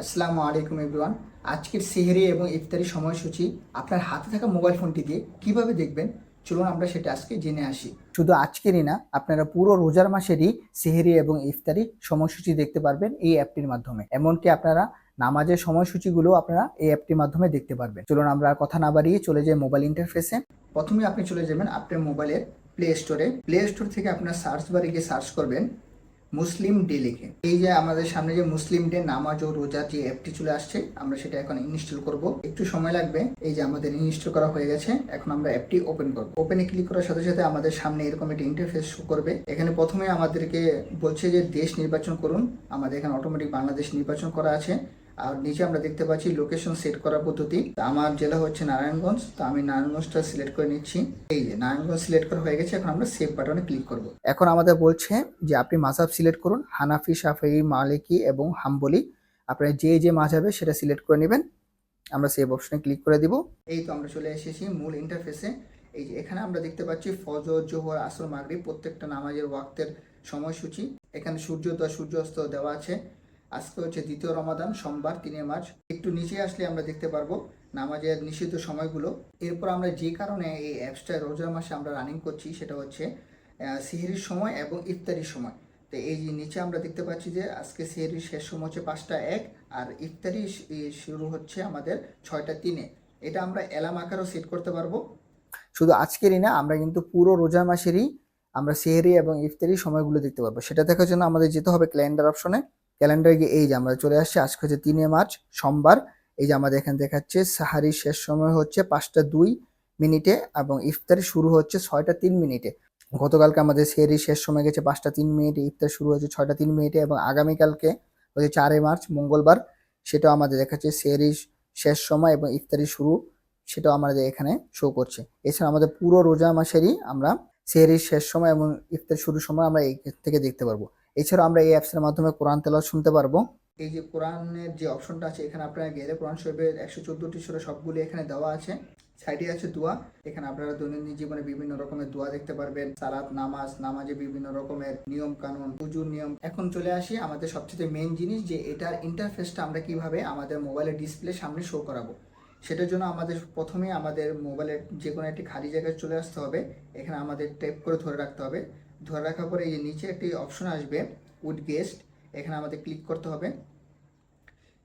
আসসালামু আলাইকুম এভরিওয়ান। আজকের সেহরি এবং ইফতারি সময়সূচি আপনার হাতে থাকা মোবাইল ফোনটি দিয়ে কিভাবে দেখবেন, চলুন আমরা সেটা আজকে জেনে আসি। শুধু আজকেরই না, আপনারা পুরো রোজার মাসেরই সেহরি এবং ইফতারি সময়সূচি দেখতে পারবেন এই অ্যাপটির মাধ্যমে। এমনকি আপনারা নামাজের সময়সূচিগুলো আপনারা এই অ্যাপটির মাধ্যমে দেখতে পারবেন। চলুন আমরা আর কথা না বাড়িয়ে চলে যাই মোবাইল ইন্টারফেসে। প্রথমে আপনি চলে যাবেন আপনার মোবাইলের প্লে স্টোর থেকে আপনার সার্চ বারে গিয়ে সার্চ করবেন মুসলিম ডে লিখে। এই যে আমাদের সামনে যে মুসলিম ডে নামাজ ও রোজার যে অ্যাপটি চলে আসছে, আমরা সেটা এখন ইনস্টল করব। একটু সময় লাগবে। এই যে আমাদের ইনস্টল করা হয়ে গেছে। এখন আমরা অ্যাপটি ওপেন করব। ওপেনে ক্লিক করার সাথে সাথে আমাদের সামনে এরকম একটি ইন্টারফেস শো করবে। এখানে প্রথমে আমাদেরকে বলছে যে দেশ নির্বাচন করুন। আমাদের এখানে অটোমেটিক বাংলাদেশ নির্বাচন করা আছে। আর নিচে আমরা দেখতে পাচ্ছি লোকেশন সেট করার পদ্ধতি। আমার জেলা হচ্ছে নারায়ণগঞ্জ, তো আমি নারায়ণগঞ্জটা সিলেক্ট করে নিচ্ছি। এই যে নারায়ণগঞ্জ সিলেক্ট করা হয়ে গেছে। এখন আমরা সেভ বাটনে ক্লিক করব। এখন আমাদের বলছে যে আপনি মাযহাব সিলেক্ট করুন, হানাফি, শাফিঈ, মালিকি এবং হাম্বলি। আপনার যে মাযহাবে সেটা সিলেক্ট করে নেবেন। আমরা সেভ অপশনে ক্লিক করে দিব। এই তো আমরা চলে এসেছি মূল ইন্টারফেসে। এই যে এখানে আমরা দেখতে পাচ্ছি ফজর, জোহর, আসর, মাগরিব প্রত্যেকটা নামাজের ওয়াক্তের সময়সূচি। এখানে সূর্যোদয়, সূর্যাস্ত দেওয়া আছে। আজকে হচ্ছে দ্বিতীয় রমাদান, সোমবার 3 মার্চ। একটু নিচে আসলে আমরা দেখতে পারবো নামাজের নিষিদ্ধ সময়গুলো। এরপর আমরা যে কারণে এই অ্যাপসটা রোজার মাসে আমরা রানিং করছি সেটা হচ্ছে সেহরির সময় এবং ইফতারির সময়। তো এই যে নিচে আমরা দেখতে পাচ্ছি যে আজকে সেহরির শেষ সময় হচ্ছে 5টা 1 আর ইফতারি শুরু হচ্ছে আমাদের 6টা 3-এ। এটা আমরা অ্যালার্ম আকারও সেট করতে পারবো। শুধু আজকেরই না, আমরা কিন্তু পুরো রোজা মাসেরই আমরা সেহরি এবং ইফতারি সময়গুলো দেখতে পারবো। সেটা দেখার জন্য আমাদের যেতে হবে ক্যালেন্ডার অপশনে। ক্যালেন্ডারে গিয়ে এই যে আমরা চলে আসছি। আজকে হচ্ছে 3 মার্চ, সোমবার। এই যে আমাদের এখানে দেখাচ্ছে সাহারির শেষ সময় হচ্ছে 5টা 2 মিনিটে এবং ইফতারি শুরু হচ্ছে 6টা 3 মিনিটে। গতকালকে আমাদের সেহরির শেষ সময় গেছে 5টা 3 মিনিটে, ইফতার শুরু হয়েছে 6টা 3 মিনিটে এবং আগামীকালকে হচ্ছে 4 মার্চ মঙ্গলবার, সেটাও আমাদের দেখাচ্ছে সেহরির শেষ সময় এবং ইফতারি শুরু, সেটাও আমাদের এখানে শো করছে। এছাড়া আমাদের পুরো রোজা মাসেরই আমরা সেহরির শেষ সময় এবং ইফতার শুরুর সময় আমরা এই থেকে দেখতে পারবো। এছাড়াও আমরা এই অ্যাপসের মাধ্যমে কোরআন তেলাওয়াত শুনতে পারবো। এই যে কোরআনের যে অপশনটা আছে, এখানে আপনারা গেলে কোরআন শরীফের 114টি সূরা সবগুলো এখানে দেওয়া আছে। সাইডে আছে দোয়া। এখানে আপনারা দৈনন্দিন জীবনে বিভিন্ন রকমের দোয়া দেখতে পারবেন। সালাত, নামাজে বিভিন্ন রকমের নিয়ম কানুন, পুজোর নিয়ম। এখন চলে আসি আমাদের সবচেয়ে মেইন জিনিস, যে এটার ইন্টারফেসটা আমরা কিভাবে আমাদের মোবাইলের ডিসপ্লে সামনে শো করাবো। সেটার জন্য আমাদের প্রথমে আমাদের মোবাইলের যে কোনো একটি খালি জায়গায় চলে আসতে হবে। এখানে আমাদের ট্যাপ করে ধরে রাখতে হবে। ধরে রাখার পরে এই যে নিচে একটি অপশন আসবে উড গেস্ট, এখানে আমাদের ক্লিক করতে হবে।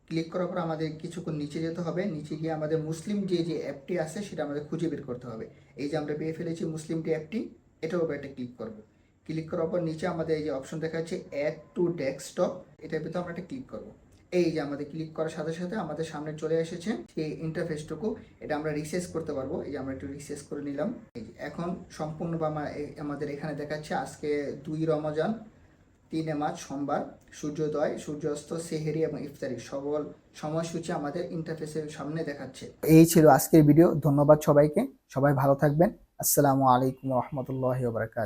ক্লিক করার পর আমাদের কিছুক্ষণ নিচে যেতে হবে। নিচে গিয়ে আমাদের মুসলিম যে অ্যাপটি আছে সেটা আমাদের খুঁজে বের করতে হবে। এই যে আমরা পেয়ে ফেলেছি মুসলিম ডে অ্যাপটি, এটার উপর একটা ক্লিক করব। ক্লিক করার পর নিচে আমাদের এই যে অপশন দেখা যাচ্ছে অ্যাড টু ডেস্কটপ, এটার ভিতরে আমরা একটা ক্লিক করব। এই যে আমাদের ক্লিক করার সাথে সাথে আমাদের সামনে চলে এসেছে সেই ইন্টারফেসটুকু। এটা আমরা রিসেস করতে পারবো। এই যে আমরা একটু রিসেস করে নিলাম। এই যে এখন সম্পূর্ণ আমাদের এখানে দেখাচ্ছে আজকে 2 রমজান, 3 মার্চ সোমবার, সূর্যোদয়, সূর্যাস্ত, সেহেরি এবং ইফতারি সকল সময়সূচি আমাদের ইন্টারফেসের সামনে দেখাচ্ছে। এই ছিল আজকের ভিডিও। ধন্যবাদ সবাইকে। সবাই ভালো থাকবেন। আসসালামু আলাইকুম ওয়া রাহমাতুল্লাহি ওয়া বারাকাতুহু।